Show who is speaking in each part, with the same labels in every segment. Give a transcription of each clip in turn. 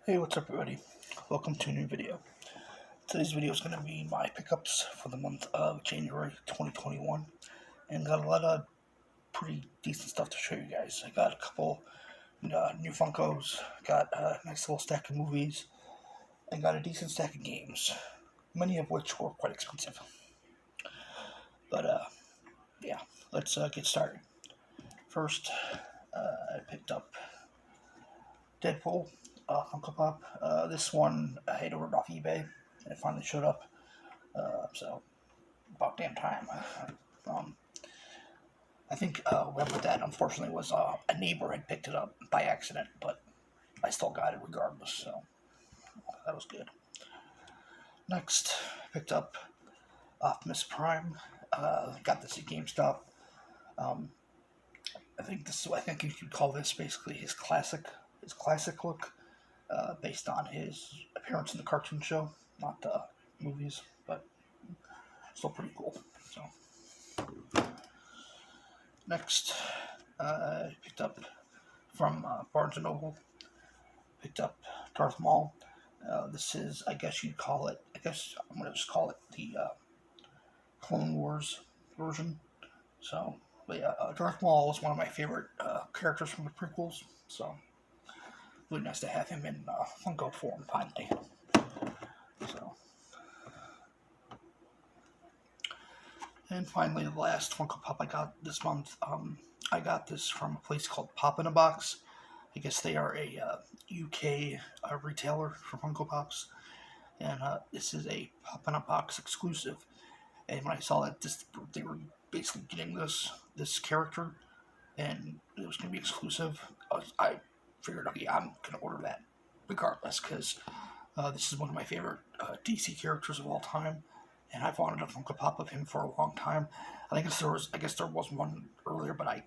Speaker 1: Hey, what's up everybody? Welcome to a new video. Today's video is going to be my pickups for the month of January 2021, and got a lot of pretty decent stuff to show you guys. I got a couple new Funkos, got a nice little stack of movies, and got a decent stack of games, many of which were quite expensive. But yeah, let's get started. First, I picked up Deadpool Funko Pop. This one I had ordered off eBay, and it finally showed up. So about damn time. I think what happened with that, unfortunately, was a neighbor had picked it up by accident, but I still got it regardless. So that was good. Next, picked up Optimus Prime. Got this at GameStop. I think you could call this basically his classic look, based on his appearance in the cartoon show, not the movies, but still pretty cool. So next, I picked up from Barnes & Noble, picked up Darth Maul. This is, I guess I'm going to just call it the Clone Wars version. So, but yeah, Darth Maul is one of my favorite characters from the prequels, so really nice to have him in Funko form finally. So, and finally, the last Funko Pop I got this month. I got this from a place called Pop in a Box. I guess they are a UK retailer for Funko Pops, and this is a Pop in a Box exclusive. And when I saw that they were basically getting this character, and it was going to be exclusive, I figured, okay, I'm going to order that regardless, because this is one of my favorite DC characters of all time, and I've wanted a Funko Pop of him for a long time. I guess there was one earlier, but I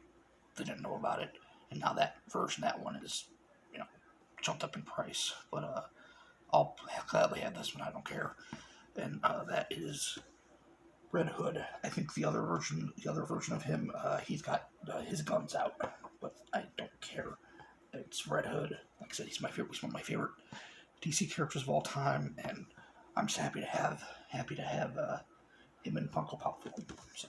Speaker 1: didn't know about it, and now that one is, jumped up in price. But I'll gladly have this one. I don't care. And that is Red Hood. I think the other version of him, he's got his guns out, but I don't care. It's Red Hood. Like I said, he's one of my favorite DC characters of all time, and I'm just happy to have him in Funko Pop form. So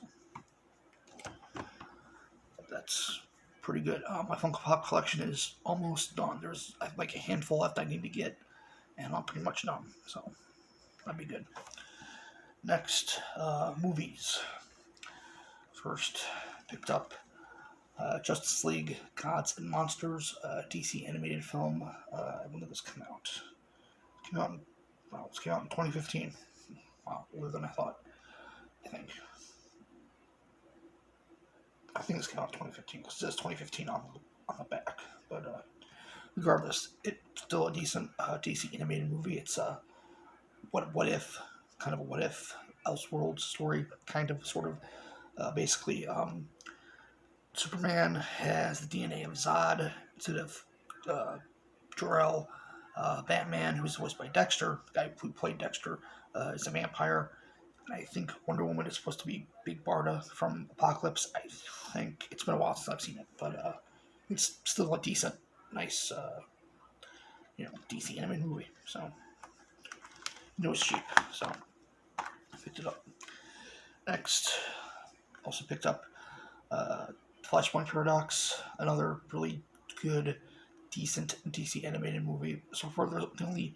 Speaker 1: that's pretty good. My Funko Pop collection is almost done. There's like a handful left I need to get, and I'm pretty much done. So that'd be good. Next, movies. First, picked up Justice League: Gods and Monsters, DC animated film. When did this come out? It came out in 2015. Wow, older than I thought. I think this came out in 2015 because it says 2015 on the back. But regardless, it's still a decent DC animated movie. It's what if Elseworlds story, sort of. Basically, Superman has the DNA of Zod instead of Jor-El. Batman, who's voiced by Dexter, the guy who played Dexter, is a vampire. And I think Wonder Woman is supposed to be Big Barda from Apocalypse. I think it's been a while since I've seen it, but it's still a decent, nice, DC animated movie. So, it was cheap, so I picked it up. Next, also picked up Flashpoint Paradox, another really good, decent DC animated movie. So far, there's only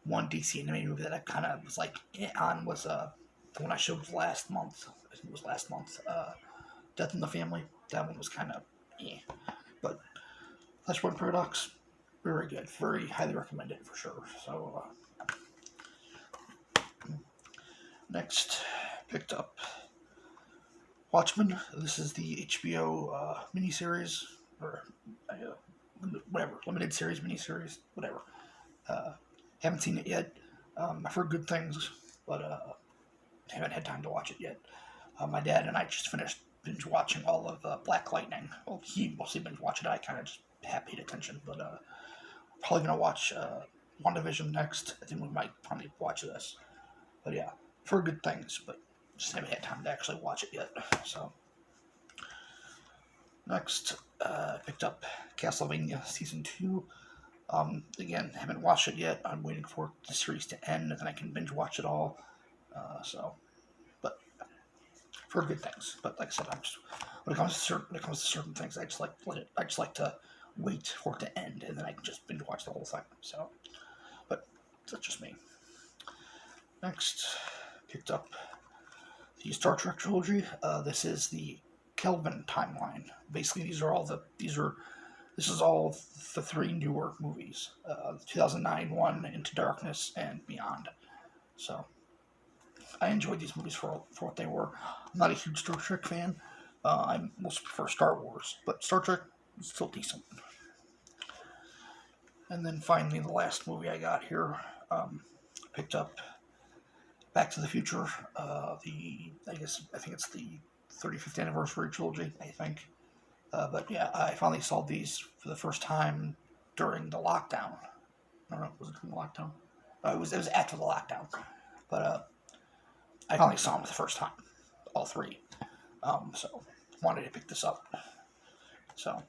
Speaker 1: one DC animated movie that I kind of was like on was the one I showed last month. I think it was last month. Death in the Family. That one was kind of but Flashpoint Paradox, very good, very highly recommended for sure. So next, picked up Watchmen. This is the HBO miniseries, or whatever, limited series, miniseries, whatever. Haven't seen it yet. I've heard good things, but haven't had time to watch it yet. My dad and I just finished binge watching all of Black Lightning. Well, he mostly binge watched it. I kind of just half paid attention, but probably gonna watch WandaVision next. I think we might probably watch this. But yeah, I've heard good things, but just haven't had time to actually watch it yet. So next, picked up Castlevania Season 2. Again, haven't watched it yet. I'm waiting for the series to end, and then I can binge watch it all. But for good things. But like I said, I'm just when it comes to certain things, I just like I just like to wait for it to end, and then I can just binge watch the whole thing. So, but that's just me. Next, picked up the Star Trek trilogy. This is the Kelvin timeline. Basically, this is all the three newer movies: 2009 one, Into Darkness, and Beyond. So I enjoyed these movies for what they were. I'm not a huge Star Trek fan. I most prefer Star Wars, but Star Trek is still decent. And then finally, the last movie I got here, picked up Back to the Future. I think it's the 35th anniversary trilogy. I think, but yeah, I finally saw these for the first time during the lockdown. I don't know, was it during the lockdown? It was after the lockdown, but I finally saw them for the first time, all three. So wanted to pick this up. So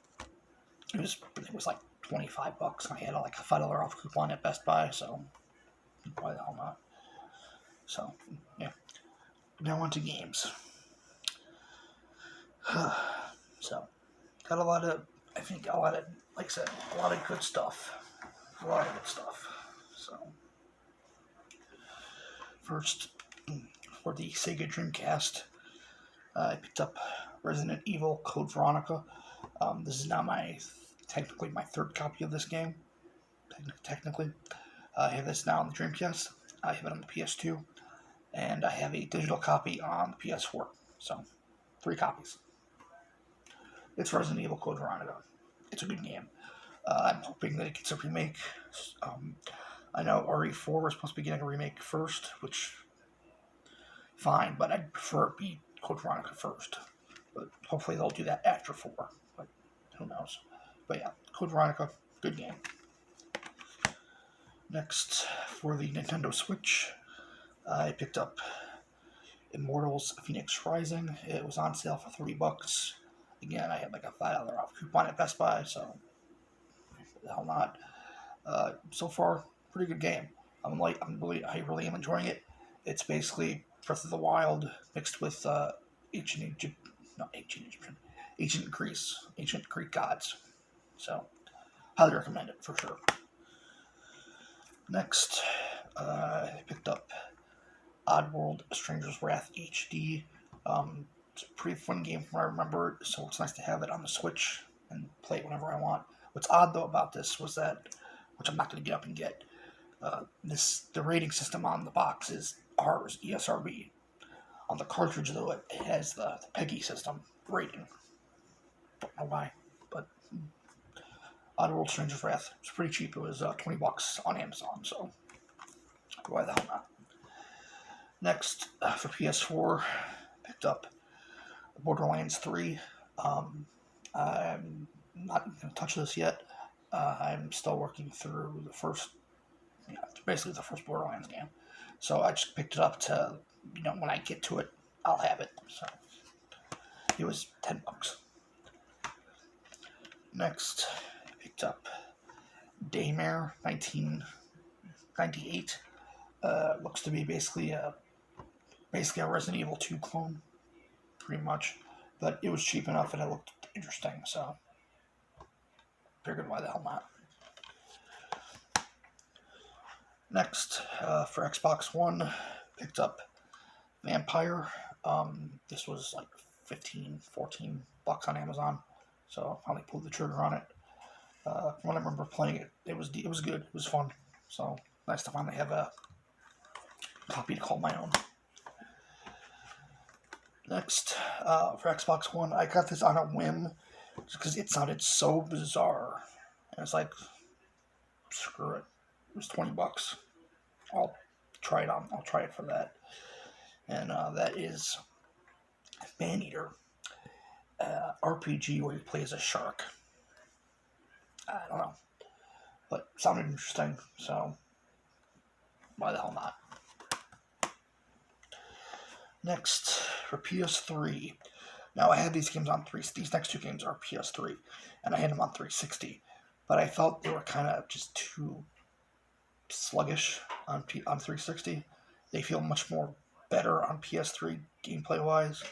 Speaker 1: it was like $25. I had like a $5 off coupon at Best Buy, so why the hell not? So yeah. Now on to games. So got a lot of like I said, a lot of good stuff. A lot of good stuff. So first, for the Sega Dreamcast, I picked up Resident Evil Code Veronica. This is now technically my third copy of this game. Technically, I have this now on the Dreamcast. I have it on the PS2, and I have a digital copy on the PS4. So, 3 copies. It's Resident Evil Code Veronica. It's a good game. I'm hoping that it gets a remake. I know RE4 was supposed to be getting a remake first, which fine, but I'd prefer it be Code Veronica first. But hopefully they'll do that after 4. But who knows? But yeah, Code Veronica, good game. Next, for the Nintendo Switch, I picked up Immortals Phoenix Rising. It was on sale for $3. Again, I had like a $5 off coupon at Best Buy, so the hell not. So far, pretty good game. I really am enjoying it. It's basically Breath of the Wild mixed with ancient Greek gods. So, highly recommend it for sure. Next, I picked up Oddworld Stranger's Wrath HD. It's a pretty fun game from what I remember, so it's nice to have it on the Switch and play it whenever I want. What's odd though about this was that, which I'm not going to get up and get, the rating system on the box is ours, ESRB. On the cartridge though, it has the PEGI system rating. Don't know why, but Oddworld Stranger's Wrath. It's pretty cheap. It was $20 on Amazon, so why the hell not? Next, for PS4, picked up Borderlands 3. I'm not going to touch this yet. I'm still working through basically the first Borderlands game. So I just picked it up to, when I get to it, I'll have it. So it was $10. Next, I picked up Daymare 1998. Looks to be basically a Resident Evil 2 clone, pretty much. But it was cheap enough and it looked interesting, so figured why the hell not. Next, for Xbox One, picked up Vampire. This was like $14 on Amazon, so I finally pulled the trigger on it. When I remember playing it, it was good. It was fun. So nice to finally have a copy to call my own. Next, for Xbox One, I got this on a whim just because it sounded so bizarre. And it's like, screw it. It was $20. I'll try it for that. And that is Maneater, RPG where you play as a shark. I don't know, but it sounded interesting, so why the hell not? Next, for PS3. Now, I had these games on 3. These next two games are PS3, and I had them on 360. but I felt they were kind of just too sluggish on 360. They feel much more better on PS3 gameplay wise,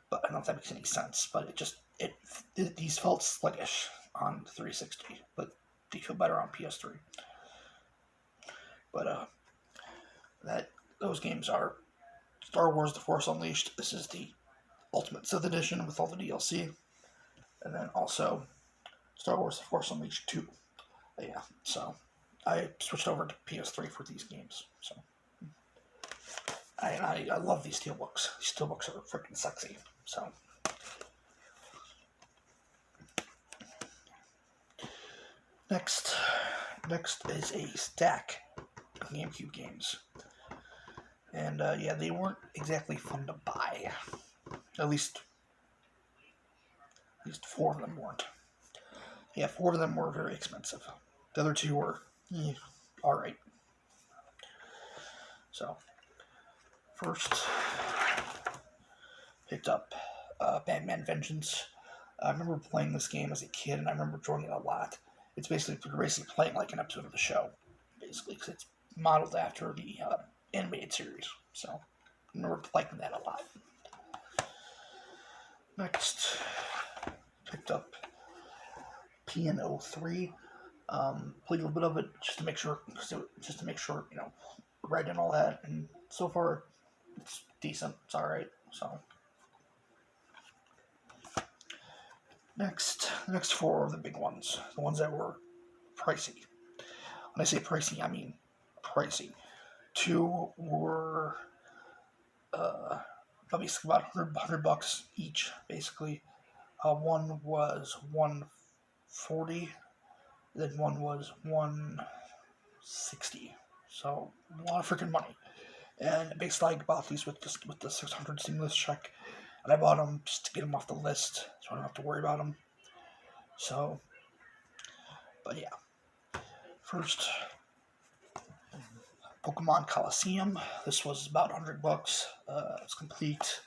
Speaker 1: but I don't know if that makes any sense. But these felt sluggish on 360, but they feel better on PS3. But those games are Star Wars: The Force Unleashed. This is the Ultimate Sith Edition with all the DLC, and then also Star Wars: The Force Unleashed 2. Yeah, so I switched over to PS3 for these games. So I love these steelbooks. These steelbooks are freaking sexy. So next is a stack of GameCube games, and yeah, they weren't exactly fun to buy. At least 4 of them weren't. Yeah, 4 of them were very expensive. The other 2 were alright. So, first, picked up Batman Vengeance. I remember playing this game as a kid, and I remember enjoying it a lot. It's basically playing like an episode of the show, basically, because it's modeled after the animated series. So, I remember liking that a lot. Next, picked up P&O 3. Played a little bit of it just to make sure, read and all that. And so far, it's decent. It's all right. So the next 4 are the big ones, the ones that were pricey. When I say pricey, I mean pricey. 2 were basically about $100 each, basically. One was $140. Then one was $160. So a lot of freaking money. And basically, I bought these with the 600 stimulus check, and I bought them just to get them off the list, so I don't have to worry about them. So, but yeah. First, Pokemon Coliseum. This was about $100. It's complete,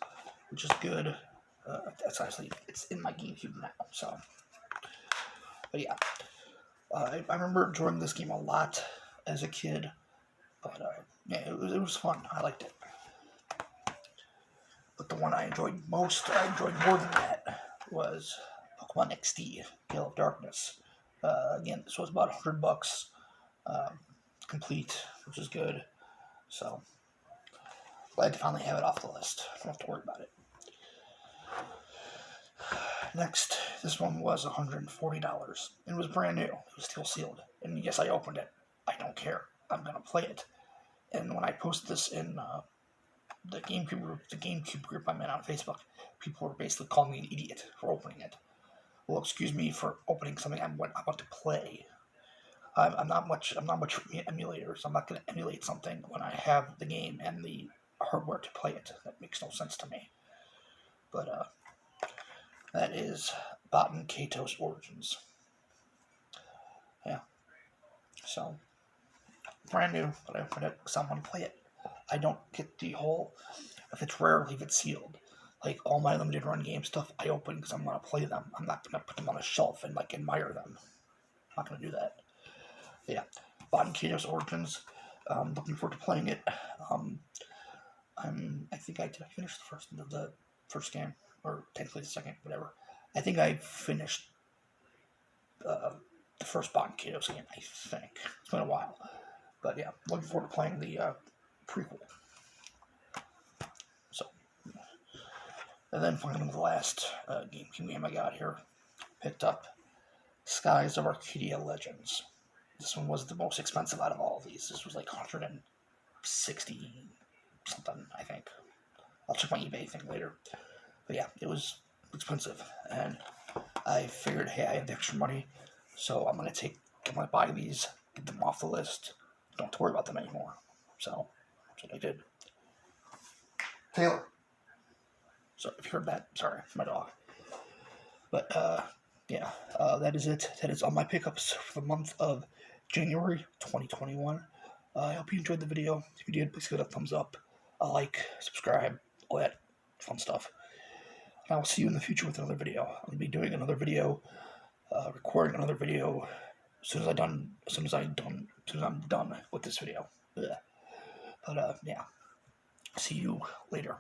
Speaker 1: which is good. It's in my GameCube now. So, but yeah. I remember enjoying this game a lot as a kid, but yeah, it was fun. I liked it. But the one I enjoyed more than that, was Pokemon XD, Gale of Darkness. Again, this was about $100, complete, which is good. So, glad to finally have it off the list. I don't have to worry about it. Next, this one was $140. It was brand new. It was still sealed. And yes, I opened it. I don't care. I'm going to play it. And when I posted this in the GameCube group I'm in on Facebook, people were basically calling me an idiot for opening it. Well, excuse me for opening something I want to play. I'm not much for emulators. I'm not going to emulate something when I have the game and the hardware to play it. That makes no sense to me. But that is Baten Kaitos Origins. Yeah. So, brand new, but I opened it because I want to play it. I don't get the whole, if it's rare, leave it sealed. Like, all my limited run game stuff, I open because I'm going to play them. I'm not going to put them on a shelf and, admire them. I'm not going to do that. But yeah, Baten Kaitos Origins. Looking forward to playing it. I think I finished the first game, or technically the second, whatever. I think I finished the first Baten Kaitos game, I think. It's been a while. But yeah, looking forward to playing the prequel. So, and then finally the last GameCube game I got here, picked up Skies of Arcadia Legends. This one was the most expensive out of all of these. This was like 160 something, I think. I'll check my eBay thing later. But yeah, it was expensive. And I figured, hey, I have the extra money, so I'm going to buy these, get them off the list. Don't have to worry about them anymore. So, that's what I did. Taylor. So, if you heard that, sorry, it's my dog. But, yeah, that is it. That is all my pickups for the month of January 2021. I hope you enjoyed the video. If you did, please give it a thumbs up, a like, subscribe, all that fun stuff. And I will see you in the future with another video. I'm going to be doing another video, recording another video as soon as I'm done with this video. Ugh. But yeah, see you later.